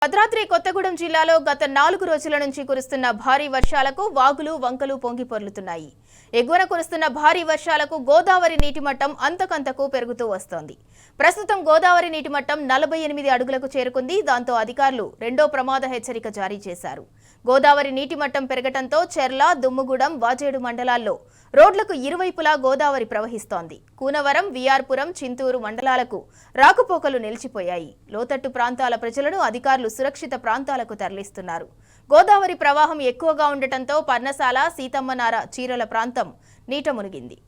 భద్రాద్రి కొత్తగూడెం జిల్లాలో గత 4 రోజుల నుంచి కురుస్తున్న భారీ వర్షాలకు వాగులు వంకలు పొంగి పొర్లుతున్నాయి. ఎగువన కురుస్తున్న భారీ వర్షాలకు గోదావరి నీటి మట్టం అంతకంతకు పెరుగుతూ వస్తోంది. ప్రస్తుతం గోదావరి నీటి మట్టం 48 అడుగులకు చేరుకుంది. దాంతో అధికారులు రెండో ప్రమాద హెచ్చరిక జారీ చేశారు. గోదావరి నీటి మట్టం పెరగటంతో చెర్ల, దుమ్ముగూడెం, వాజేడు మండలాల్లో రోడ్లకు ఇరువైపులా గోదావరి ప్రవహిస్తోంది. కూనవరం, విఆర్పురం, చింతూరు మండలాలకు రాకపోకలు నిలిచిపోయాయి. లోతట్టు ప్రాంతాల ప్రజలను అధికారులు సురక్షిత ప్రాంతాలకు తరలిస్తున్నారు. గోదావరి ప్రవాహం ఎక్కువగా ఉండటంతో పర్ణశాల, సీతమ్మనార, చీరల ప్రాంతం నీట మునిగింది.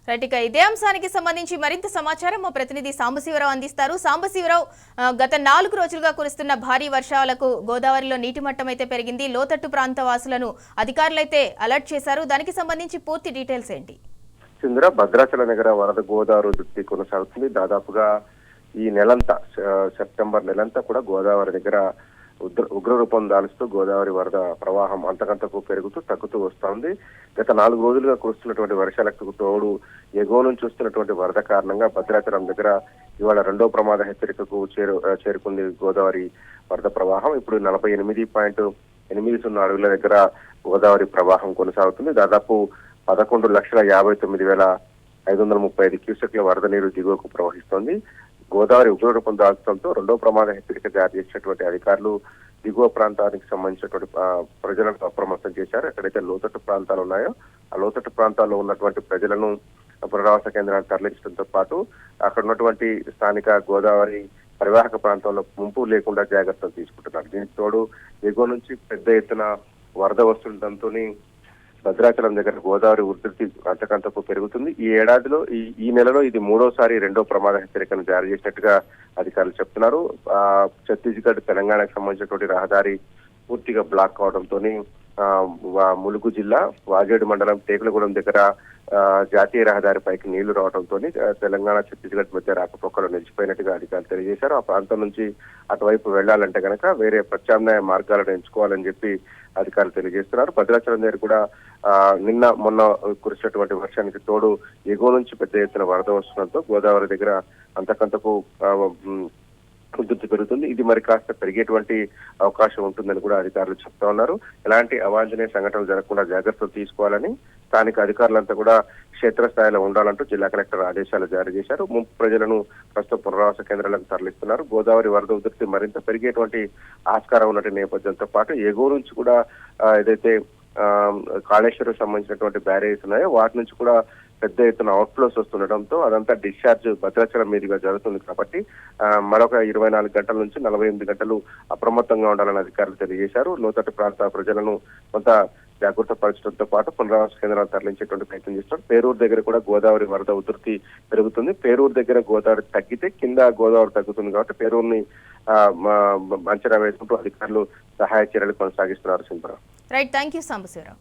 రైట్, ఇదే అంశానికి సంబంధించి మరింత సమాచారం మా ప్రతినిధి సాంబశివరావు అందిస్తారు. సాంబశివరావు, గత 4 రోజులుగా కురుస్తున్న భారీ వర్షాలకు గోదావరిలో నీటి మట్టం అయితే పెరిగింది. లోతట్టు ప్రాంత వాసులను అధికారులైతే అలర్ట్ చేశారు. దానికి సంబంధించి పూర్తి డీటెయిల్స్ ఏంటి? సింధుర, భద్రాచలం దగ్గర వరద గోదావరి ఉధృతి కొనసాగుతుంది. దాదాపుగా ఈ నెలంతా, సెప్టెంబర్ నెలంతా కూడా గోదావరి దగ్గర ఉగ్రరూపం దాలుస్తూ గోదావరి వరద ప్రవాహం అంతకంతకు పెరుగుతూ తగ్గుతూ వస్తోంది. గత 4 రోజులుగా కురుస్తున్నటువంటి వర్షాలకు తోడు ఎగువ నుంచి వస్తున్నటువంటి వరద కారణంగా భద్రాచలం దగ్గర ఇవాళ రెండో ప్రమాద హెచ్చరికకు చేరుకుంది గోదావరి వరద ప్రవాహం. ఇప్పుడు 48.80 అడుగుల దగ్గర గోదావరి ప్రవాహం కొనసాగుతుంది. దాదాపు 11,59,535 క్యూసెక్ల వరద నీరు దిగువకు ప్రవహిస్తోంది. గోదావరి ఉగ్రరూపం దాల్చడంతో రెండో ప్రమాద హెచ్చరిక జారీ చేసినటువంటి అధికారులు దిగువ ప్రాంతానికి సంబంధించినటువంటి ప్రజలను అప్రమత్తం చేశారు. ఎక్కడైతే లోతట్టు ప్రాంతాలు ఉన్నాయో ఆ లోతట్టు ప్రాంతాల్లో ఉన్నటువంటి ప్రజలను పునరావాస కేంద్రానికి తరలించడంతో పాటు అక్కడ ఉన్నటువంటి స్థానిక గోదావరి పరివాహక ప్రాంతంలో ముంపు లేకుండా జాగ్రత్తలు తీసుకుంటున్నారు. దీనికి తోడు ఎగువ నుంచి పెద్ద ఎత్తున వరద వస్తుండటంతో భద్రాచలం దగ్గర గోదావరి ఉధృతి అంతకంతకు పెరుగుతుంది. ఈ ఏడాదిలో ఈ నెలలో ఇది 3వసారి రెండో ప్రమాద హెచ్చరికను జారీ చేసినట్టుగా అధికారులు చెప్తున్నారు. ఛత్తీస్గఢ్, తెలంగాణకు సంబంధించినటువంటి రహదారి పూర్తిగా బ్లాక్ అవడంతో ములుగు జిల్లా వాజేడు మండలం టేకులగూడెం దగ్గర జాతీయ రహదారిపైకి నీళ్లు రావడంతో తెలంగాణ, ఛత్తీస్గఢ్ మధ్య రాకపోకలు నిలిచిపోయినట్టుగా అధికారులు తెలియజేశారు. ఆ ప్రాంతం నుంచి అటువైపు వెళ్లాలంటే కనుక వేరే ప్రత్యామ్నాయ మార్గాలను ఎంచుకోవాలని చెప్పి అధికారులు తెలియజేస్తున్నారు. భద్రాచలం దగ్గర కూడా నిన్న మొన్న కురిసినటువంటి వర్షానికి తోడు ఎగువ నుంచి పెద్ద ఎత్తున వరద వస్తుండటంతో గోదావరి దగ్గర అంతకంతకు ఉధృతి పెరుగుతుంది. ఇది మరి కాస్త పెరిగేటువంటి అవకాశం ఉంటుందని కూడా అధికారులు చెప్తా ఉన్నారు. ఎలాంటి అవాంఛనీయ సంఘటనలు జరగకుండా జాగ్రత్తలు తీసుకోవాలని స్థానిక అధికారులంతా కూడా క్షేత్రస్థాయిలో ఉండాలంటూ జిల్లా కలెక్టర్ ఆదేశాలు జారీ చేశారు. ముంపు ప్రజలను ప్రస్తుతం పునరావాస కేంద్రాలకు తరలిస్తున్నారు. గోదావరి వరద ఉధృతి మరింత పెరిగేటువంటి ఆస్కారం ఉన్నటువంటి నేపథ్యంతో పాటు ఎగువ నుంచి కూడా ఏదైతే కాళేశ్వరం సంబంధించినటువంటి బ్యారేజ్ ఉన్నాయో వాటి నుంచి కూడా పెద్ద ఎత్తున అవుట్ఫ్లోస్ వస్తుండటంతో అదంతా డిశ్చార్జ్ భద్రాచలం మీదుగా జరుగుతుంది. కాబట్టి మరొక 24 గంటల నుంచి 48 గంటలు అప్రమత్తంగా ఉండాలని అధికారులు తెలియజేశారు. లోతట్టు ప్రాంత ప్రజలను కొంత జాగ్రత్త పరచడంతో పాటు పునరావాస కేంద్రాలు తరలించేటువంటి ప్రయత్నం చేస్తున్నారు. పేరూరు దగ్గర కూడా గోదావరి వరద ఉధృతి పెరుగుతుంది. పేరూరు దగ్గర గోదావరి తగ్గితే కింద గోదావరి తగ్గుతుంది. కాబట్టి పేరూరుని అంచనా వేసుకుంటూ అధికారులు సహాయ చర్యలు కొనసాగిస్తున్నారు. సింపరా. Right, thank you Sambasivarao.